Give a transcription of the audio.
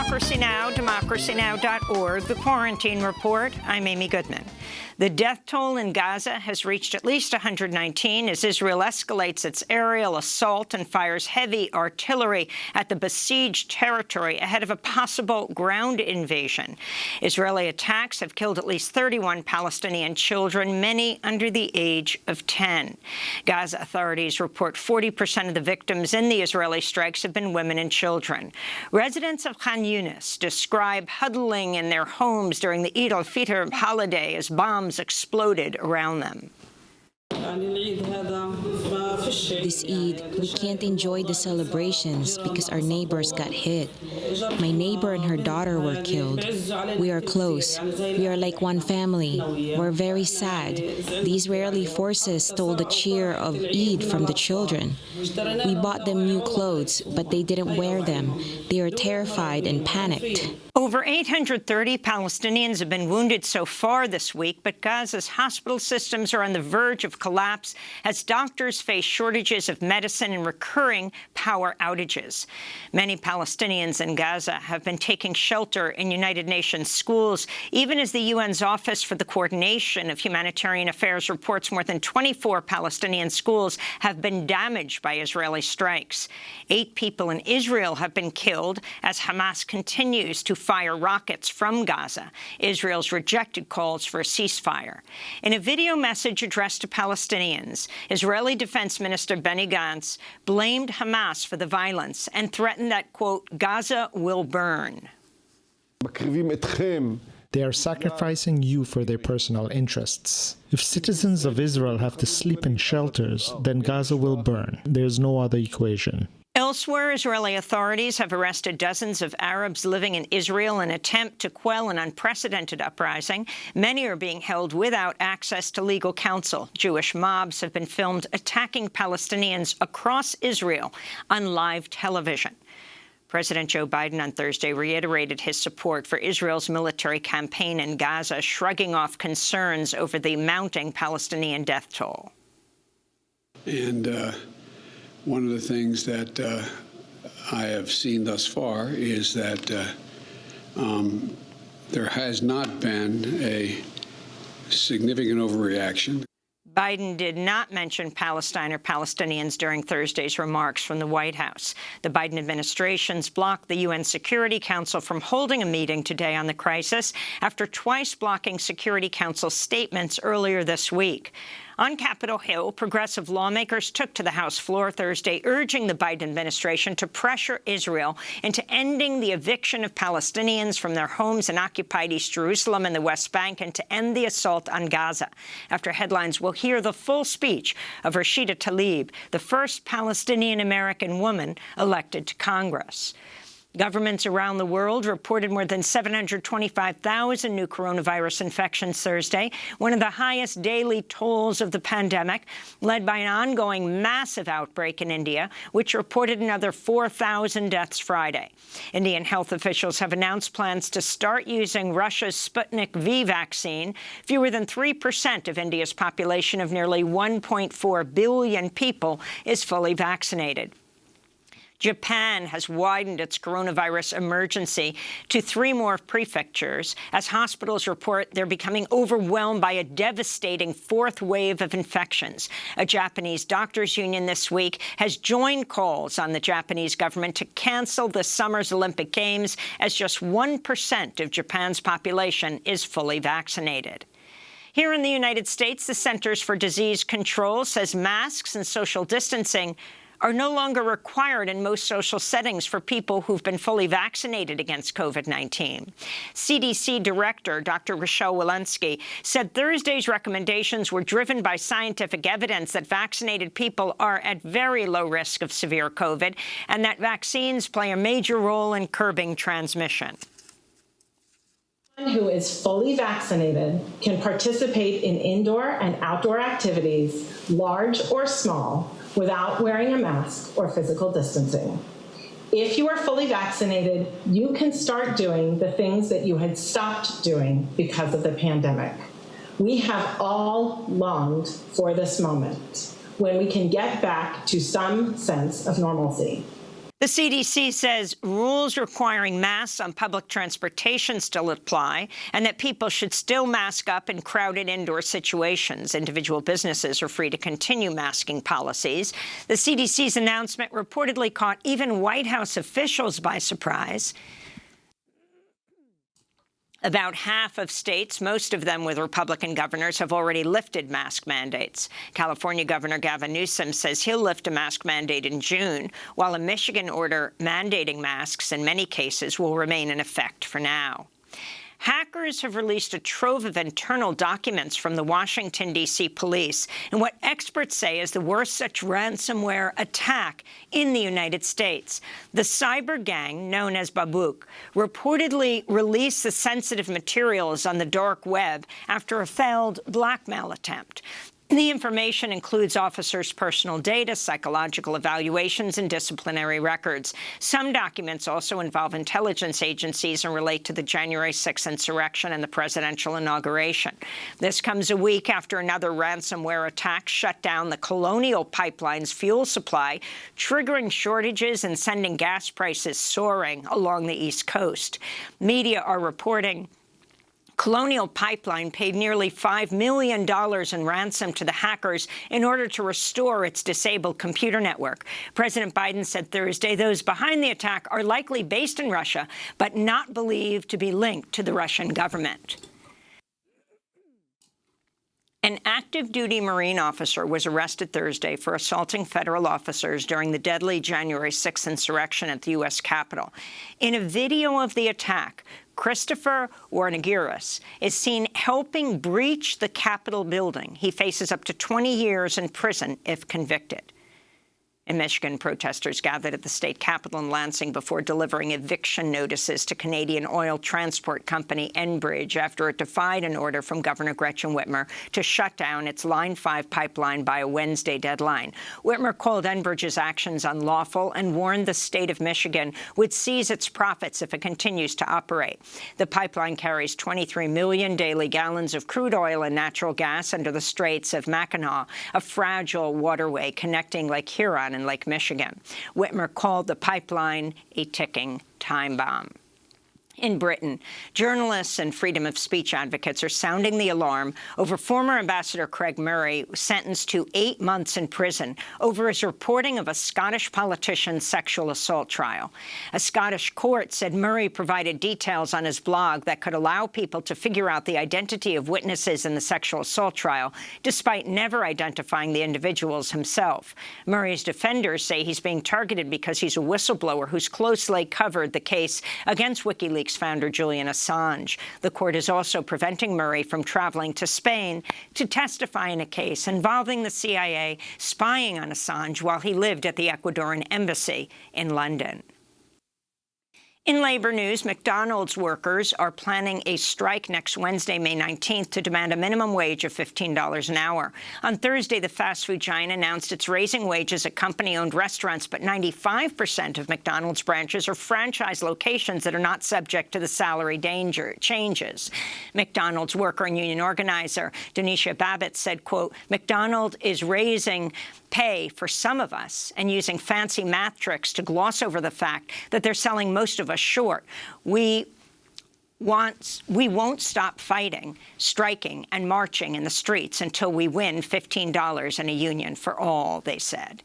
Democracy Now!, democracynow.org, The Quarantine Report. I'm Amy Goodman. The death toll in Gaza has reached at least 119 as Israel escalates its aerial assault and fires heavy artillery at the besieged territory ahead of a possible ground invasion. Israeli attacks have killed at least 31 Palestinian children, many under the age of 10. Gaza authorities report 40% of the victims in the Israeli strikes have been women and children. Residents of Khan Yunis describe huddling in their homes during the Eid al-Fitr holiday as bombs exploded around them. This Eid, we can't enjoy the celebrations because our neighbors got hit. My neighbor and her daughter were killed. We are close. We are like one family. We're very sad. The Israeli forces stole the cheer of Eid from the children. We bought them new clothes, but they didn't wear them. They are terrified and panicked. Over 830 Palestinians have been wounded so far this week, but Gaza's hospital systems are on the verge of collapse as doctors face shortages of medicine and recurring power outages. Many Palestinians in Gaza have been taking shelter in United Nations schools, even as the UN's Office for the Coordination of Humanitarian Affairs reports more than 24 Palestinian schools have been damaged by Israeli strikes. 8 people in Israel have been killed as Hamas continues to fire rockets from Gaza. Israel's rejected calls for a ceasefire. In a video message addressed to Palestinians, Israeli Defense Minister Benny Gantz blamed Hamas for the violence and threatened that, quote, Gaza will burn. They are sacrificing you for their personal interests. If citizens of Israel have to sleep in shelters, then Gaza will burn. There's no other equation. Elsewhere, Israeli authorities have arrested dozens of Arabs living in Israel in an attempt to quell an unprecedented uprising. Many are being held without access to legal counsel. Jewish mobs have been filmed attacking Palestinians across Israel on live television. President Joe Biden on Thursday reiterated his support for Israel's military campaign in Gaza, shrugging off concerns over the mounting Palestinian death toll. And one of the things that I have seen thus far is that there has not been a significant overreaction. Biden did not mention Palestine or Palestinians during Thursday's remarks from the White House. The Biden administration's blocked the UN Security Council from holding a meeting today on the crisis after twice blocking Security Council statements earlier this week. On Capitol Hill, progressive lawmakers took to the House floor Thursday, urging the Biden administration to pressure Israel into ending the eviction of Palestinians from their homes in occupied East Jerusalem and the West Bank and to end the assault on Gaza. After headlines, we'll hear the full speech of Rashida Tlaib, the first Palestinian-American woman elected to Congress. Governments around the world reported more than 725,000 new coronavirus infections Thursday, one of the highest daily tolls of the pandemic, led by an ongoing massive outbreak in India, which reported another 4,000 deaths Friday. Indian health officials have announced plans to start using Russia's Sputnik V vaccine. Fewer than 3% of India's population of nearly 1.4 billion people is fully vaccinated. Japan has widened its coronavirus emergency to 3 more prefectures as hospitals report they're becoming overwhelmed by a devastating 4th wave of infections. A Japanese doctors' union this week has joined calls on the Japanese government to cancel this summer's Olympic Games as just 1% of Japan's population is fully vaccinated. Here in the United States, the Centers for Disease Control says masks and social distancing are no longer required in most social settings for people who've been fully vaccinated against COVID-19. CDC Director Dr. Rochelle Walensky said Thursday's recommendations were driven by scientific evidence that vaccinated people are at very low risk of severe COVID and that vaccines play a major role in curbing transmission. Anyone who is fully vaccinated can participate in indoor and outdoor activities, large or small, without wearing a mask or physical distancing. If you are fully vaccinated, you can start doing the things that you had stopped doing because of the pandemic. We have all longed for this moment when we can get back to some sense of normalcy. The CDC says rules requiring masks on public transportation still apply and that people should still mask up in crowded indoor situations. Individual businesses are free to continue masking policies. The CDC's announcement reportedly caught even White House officials by surprise. About half of states, most of them with Republican governors, have already lifted mask mandates. California Governor Gavin Newsom says he'll lift a mask mandate in June, while a Michigan order mandating masks in many cases will remain in effect for now. Hackers have released a trove of internal documents from the Washington, D.C. police in what experts say is the worst such ransomware attack in the United States. The cyber gang, known as Babuk, reportedly released the sensitive materials on the dark web after a failed blackmail attempt. The information includes officers' personal data, psychological evaluations, and disciplinary records. Some documents also involve intelligence agencies and relate to the January 6th insurrection and the presidential inauguration. This comes a week after another ransomware attack shut down the Colonial Pipeline's fuel supply, triggering shortages and sending gas prices soaring along the East Coast. Media are reporting Colonial Pipeline paid nearly $5 million in ransom to the hackers in order to restore its disabled computer network. President Biden said Thursday those behind the attack are likely based in Russia, but not believed to be linked to the Russian government. An active-duty Marine officer was arrested Thursday for assaulting federal officers during the deadly January 6th insurrection at the U.S. Capitol. In a video of the attack, Christopher Warnegiris is seen helping breach the Capitol building. He faces up to 20 years in prison if convicted. In Michigan, protesters gathered at the state capitol in Lansing before delivering eviction notices to Canadian oil transport company Enbridge after it defied an order from Governor Gretchen Whitmer to shut down its Line 5 pipeline by a Wednesday deadline. Whitmer called Enbridge's actions unlawful and warned the state of Michigan would seize its profits if it continues to operate. The pipeline carries 23 million daily gallons of crude oil and natural gas under the Straits of Mackinac, a fragile waterway connecting Lake Huron and Lake Michigan. Whitmer called the pipeline a ticking time bomb. In Britain, journalists and freedom of speech advocates are sounding the alarm over former Ambassador Craig Murray, sentenced to 8 months in prison over his reporting of a Scottish politician's sexual assault trial. A Scottish court said Murray provided details on his blog that could allow people to figure out the identity of witnesses in the sexual assault trial, despite never identifying the individuals himself. Murray's defenders say he's being targeted because he's a whistleblower who's closely covered the case against WikiLeaks founder Julian Assange. The court is also preventing Murray from traveling to Spain to testify in a case involving the CIA spying on Assange while he lived at the Ecuadorian embassy in London. In labor news, McDonald's workers are planning a strike next Wednesday, May 19th, to demand a minimum wage of $15 an hour. On Thursday, the fast food giant announced it's raising wages at company-owned restaurants, but 95% of McDonald's branches are franchise locations that are not subject to the salary changes. McDonald's worker and union organizer Denisha Babbitt said, quote, "McDonald's is raising pay for some of us and using fancy math tricks to gloss over the fact that they're selling most of us short. We won't stop fighting, striking, and marching in the streets until we win $15 in a union for all," they said.